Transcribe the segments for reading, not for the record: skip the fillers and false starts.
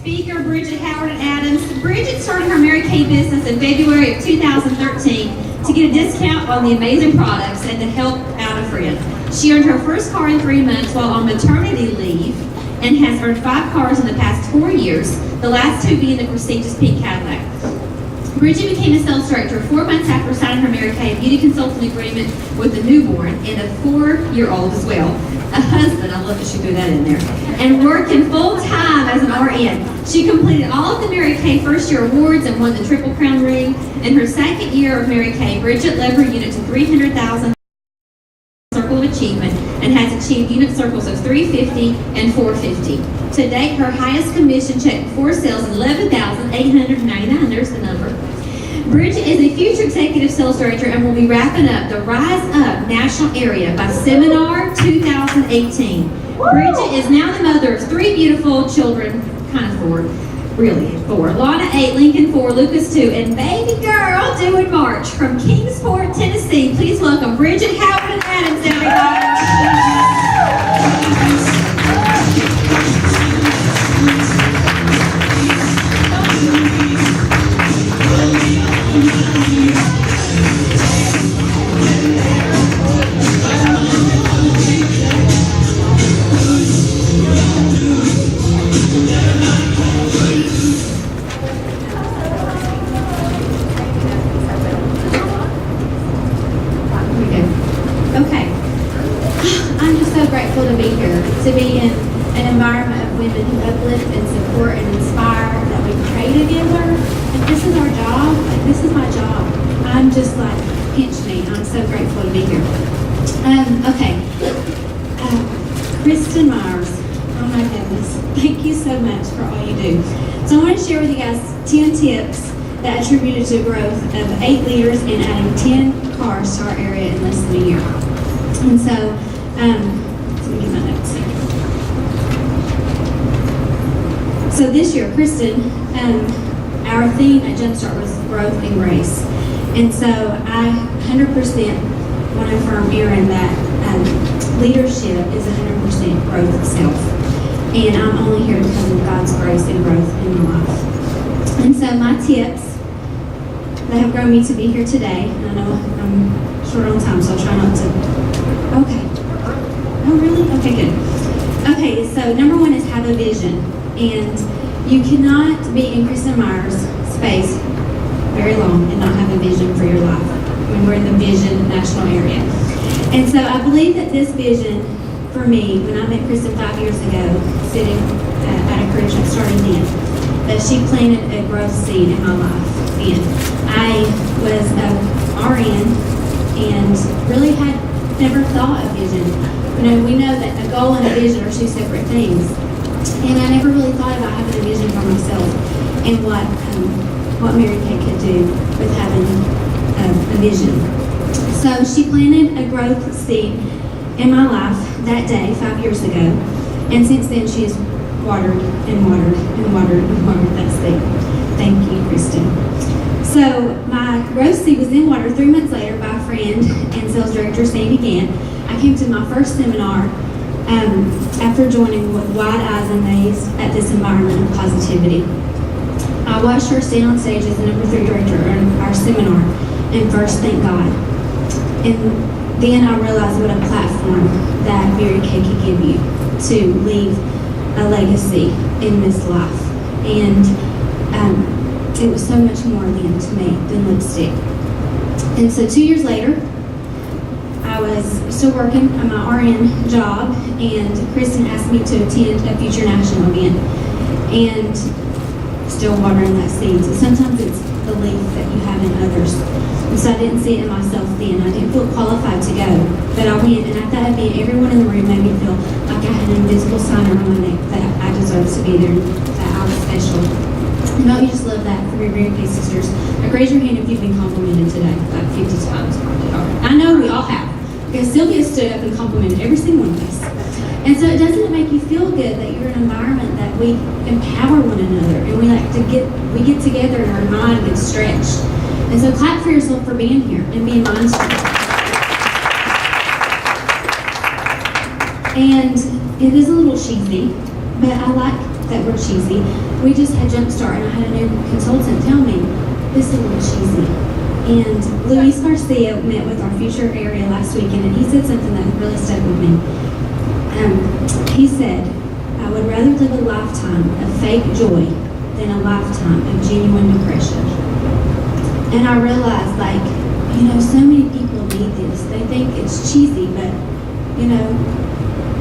speaker, Bridget Howard and Adams. Bridget started her Mary Kay business in February of 2013 to get a discount on the amazing products and to help out a friend. She earned her first car in 3 months while on maternity leave and has earned 5 cars in the past 4 years, the last 2 being the prestigious pink Cadillac. Bridget became a sales director 4 months after signing her Mary Kay beauty consulting agreement with a newborn and a 4-year-old as well. A husband, I love that she threw that in there, and working full-time as an RN. She completed all of the Mary Kay first year awards and won the Triple Crown ring. In her second year of Mary Kay, Bridget led her unit to 300,000 Circle of Achievement and has achieved unit circles of 350 and 450. To date, her highest commission check before sales is $11,899. There's the number. Bridget is a future executive sales director and will be wrapping up the Rise Up National Area by Seminar 2018. Bridget is now the mother of 3 beautiful children, kind of 4, really 4. Lana 8, Lincoln 4, Lucas 2, and baby girl due in March. From Kingsport, Tennessee, please welcome Bridget Howard and Adams, everybody. Okay. I'm just so grateful to be here, to be in an environment of women who uplift and support and inspire, that we pray together. And this is our job. Like, this is my job. I'm just like, pinch me. I'm so grateful to be here. Okay. Kristen Myers. Oh my goodness. Thank you so much for all you do. So I want to share with you guys 10 tips that attributed to growth of 8 leaders and adding 10 cars to our area in less than a year. And so, let me get my notes here. So this year, Kristen, our theme at Jumpstart was growth and grace. And so I 100% want to affirm, Erin, that leadership is 100% growth itself. And I'm only here because of God's grace and growth in my life. And so my tips that have grown me to be here today, and I know I'm short on time, so I'll try not to. Okay. Oh, really? Okay, good. Okay, so number 1 is have a vision. And you cannot be in Kristen Myers' space very long and not have a vision for your life. When we're in the Vision National Area. And so I believe that this vision for me, when I met Kristen 5 years ago, sitting at a career trip starting then, that she planted a growth seed in my life. And I was a RN and really had never thought of vision. You know, we know that a goal and a vision are 2 separate things. And I never really thought about having a vision for myself and what Mary Kay could do with having a vision. So she planted a growth seed in my life that day 5 years ago. And since then she has watered and watered and watered and watered that seed. Thank you, Kristen. So my growth seed was then watered 3 months later by a friend and sales director, Sandy Gann. I came to my first seminar after joining with wide eyes amazed at this environment of positivity. I watched her stand on stage as the number 3 director in our seminar and first thank God. And then I realized what a platform that Mary Kay could give you to leave a legacy in this life. And it was so much more then to me than lipstick. And so 2 years later, I was still working on my RN job, and Kristen asked me to attend a future national event, and still watering that seed. So sometimes it's belief that you have in others. And so I didn't see it in myself then. I didn't feel qualified to go, but I went, and at that event, everyone in the room made me feel like I had an invisible sign around my neck that I deserved to be there, that I was special. And don't you just love that for your Mary Kay sisters? Like, raise your hand if you've been complimented today, like 50 times probably. I know we all have. Because Sylvia stood up and complimented every single one of us. And so doesn't it make you feel good that you're in an environment that we empower one another and we get together and our mind gets stretched. And so clap for yourself for being here and being mindful. And it is a little cheesy, but I like that were cheesy. We just had Jumpstart, and I had a new consultant tell me, this is a little cheesy. And Luis Garcia met with our future area last weekend, and he said something that really stuck with me. He said, I would rather live a lifetime of fake joy than a lifetime of genuine depression. And I realized, like, so many people need this. They think it's cheesy, but,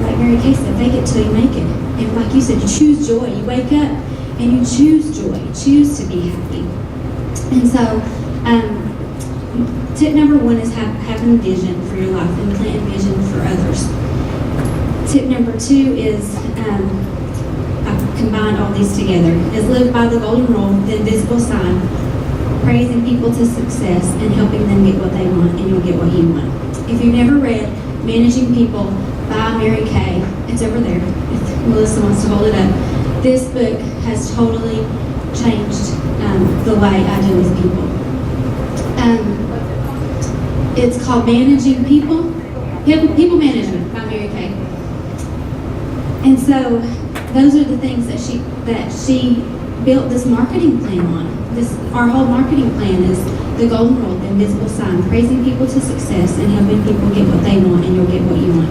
like Mary Kay said, fake it till you make it. And like you said, you choose joy. You wake up and you choose joy. You choose to be happy. And so, tip number 1 is having vision for your life and planting vision for others. Tip number 2 is, I've combined all these together, is live by the golden rule, the invisible sign, praising people to success and helping them get what they want, and you'll get what you want. If you've never read Managing People by Mary Kay, it's over there. If Melissa wants to hold it up. This book has totally changed the way I deal with people. It's called Managing People. People Management by Mary Kay. And so those are the things that she built this marketing plan on. Our whole marketing plan is the golden rule, the invisible sign, praising people to success and helping people get what they want, and you'll get what you want.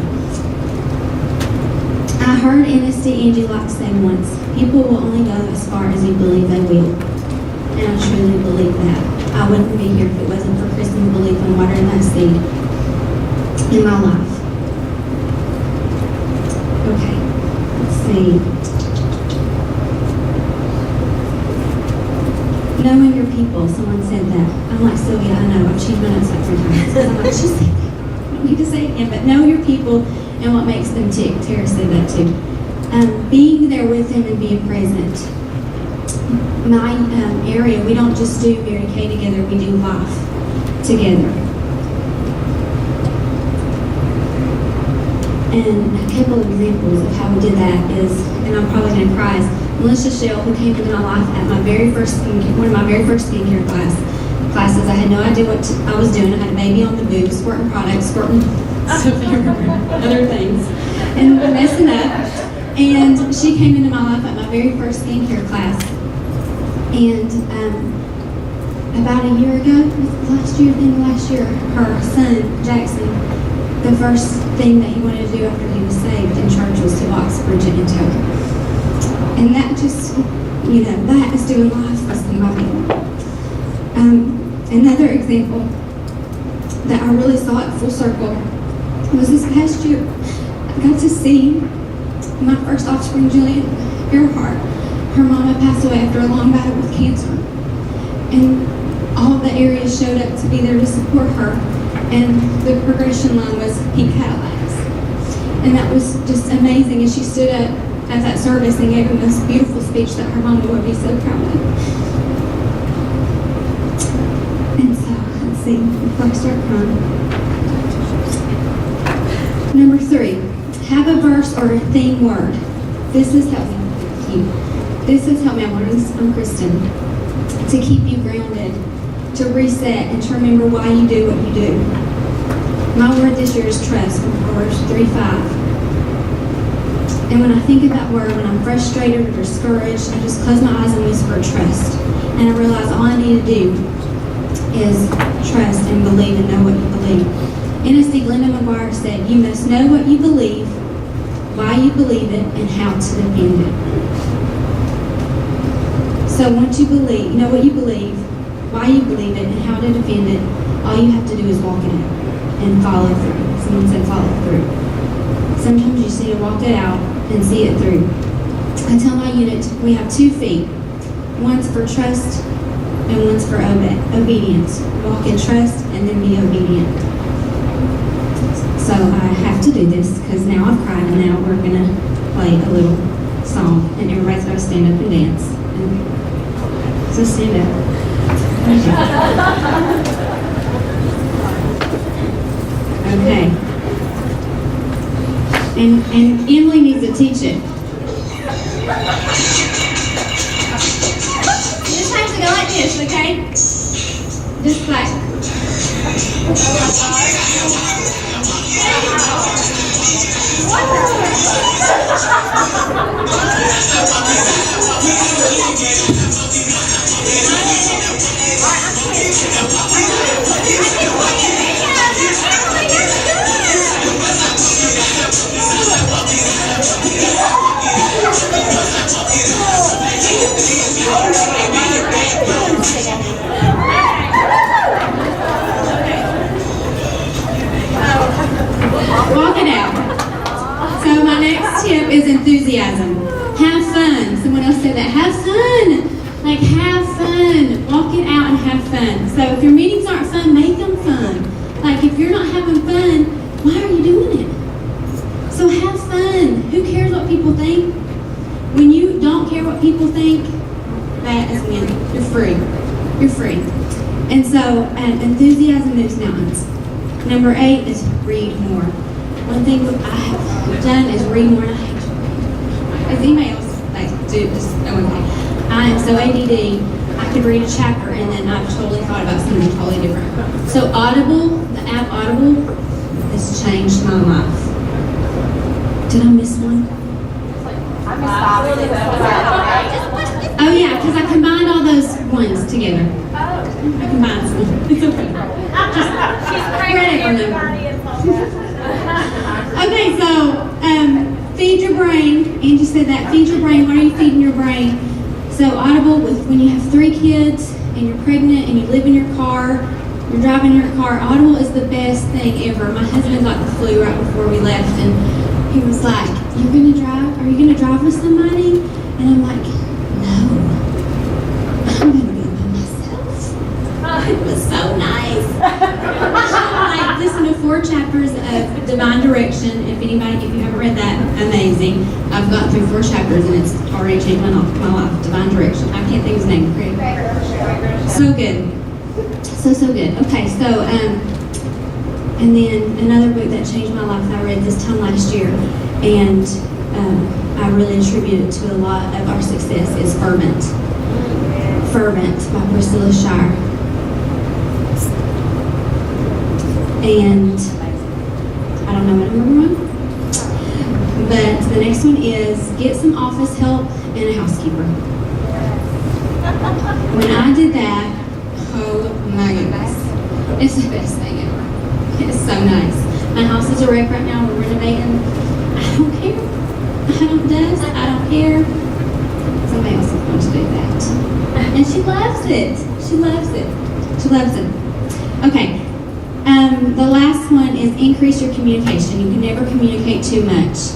I heard Angie Locke say once, people will only go as far as you believe they will. And I truly believe that. I wouldn't be here if it wasn't for Kristen's belief in watering that seed in my life. Okay, let's see. Knowing your people, someone said that. I'm like, Sylvia, I know, I've changed my notes like 3 times. I'm like, she said that. I don't need to say it again, but know your people and what makes them tick. Tara said that too. Being there with them and being present. My area, we don't just do Mary Kay together, we do life together. And a couple of examples of how we did that is, and I'm probably going to cry, is Melissa Shell, who came into my life at one of my very first skincare classes. I had no idea what I was doing. I had a baby on the boob, squirting products, squirting other things, and messing up. And she came into my life at my very first skincare class. And about a year ago, last year, her son, Jackson, the first thing that he wanted to do after he was saved in church was to box Bridget in toe. And that just, that is doing life with somebody. Another example that I really saw at full circle was this past year. I got to see my first offspring, Jillian Earhart. Her mama passed away after a long battle with cancer. And all the areas showed up to be there to support her. And the progression line was pink Cadillacs. And that was just amazing. And she stood up at that service and gave him this beautiful speech that her mama would be so proud of. And so, let's see, before I start crying. Number 3, have a verse or a theme word. This has helped me. Thank you. This has helped me. I'm learning this from Kristen. To keep you grounded, to reset, and to remember why you do what you do. My word this year is trust from Proverbs 3:5. And when I think of that word, when I'm frustrated or discouraged, I just close my eyes and whisper trust. And I realize all I need to do is trust and believe and know what you believe. N.S.D. Glenda McGuire said, you must know what you believe, why you believe it, and how to defend it. So once you believe, know what you believe, why you believe it, and how to defend it, all you have to do is walk in it and follow through. Someone said follow through. Sometimes you just need to walk it out and see it through. I tell my unit we have 2 feet. One's for trust and one's for obedience. Walk in trust and then be obedient. So I have to do this because now I've cried and now we're going to play a little song and everybody's got to stand up and dance. So stand up. Okay. And Emily needs to teach it. You just have to go like this, okay? Just like. Wonderful. Walk it out. So my next tip is enthusiasm. Have fun. Someone else said that. Have fun. Like, have fun. Walk it out and have fun. So if your meetings aren't fun, make them fun. Like, if you're not having fun, why are you doing it? So have fun. Who cares what people think? When you don't care what people think, that is when you're free. You're free. And so enthusiasm moves mountains. Number 8 is read more. One thing I have done is read more. And I hate to read. As emails, like, do just okay. I am so ADD. I could read a chapter and then I've totally thought about something totally different. So Audible, the app Audible, has changed my life. Did I miss one? Oh yeah, because I combined all those ones together. I combined some. It's okay. Just whatever number. Okay, so feed your brain. Angie said that. Feed your brain. What are you feeding your brain? So Audible, when you have 3 kids and you're pregnant and you live in your car, you're driving your car, Audible is the best thing ever. My husband got the flu right before we left, and he was like, "You're gonna drive? Are you gonna drive with somebody?" And I'm like, "No, I'm gonna go by myself." It was so nice. Like, listen to 4 chapters of Divine Direction. If you haven't read that, amazing. I've got through 4 chapters and it's already changed my life. Divine Direction. I can't think of his name. So good. So good. Okay, so and then another book that changed my life that I read this time last year, and I really attribute it to a lot of our success, is Fervent. Fervent by Priscilla Shire. And I don't know what number 1. But the next one is get some office help and a housekeeper. When I did that, oh my goodness, it's the best thing ever. It's so nice. My house is a wreck right now. We're renovating. I don't care. I don't care. Somebody else is going to do that. And she loves it. She loves it. She loves it. Okay. The last one is increase your communication. You can never communicate too much.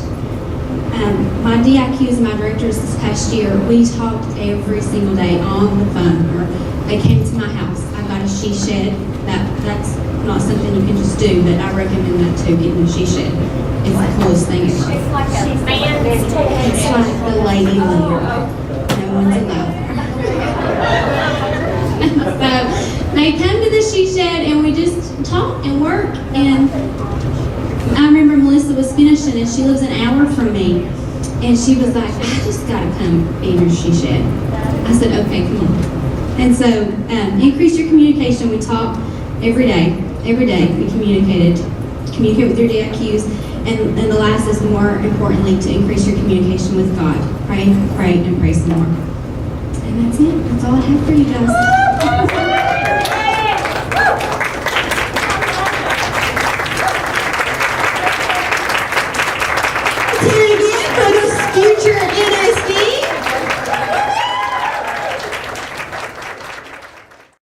My DIQs and my directors this past year, we talked every single day on the phone. Or they came to my house. I got a she shed. That's not something you can just do, but I recommend that too, getting a she shed. It's the coolest thing ever. It's like the lady layer. No one's allowed. So they come to the she shed and we just talk and work. And I remember Melissa was finishing and she lives an hour from me. And she was like, "I just gotta come be in your she shed." I said, "Okay, come on." And so increase your communication. We talk every day. Every day we communicate with your DIQs. And the last is, more importantly, to increase your communication with God. Pray, and pray some more. And that's it. That's all I have for you guys.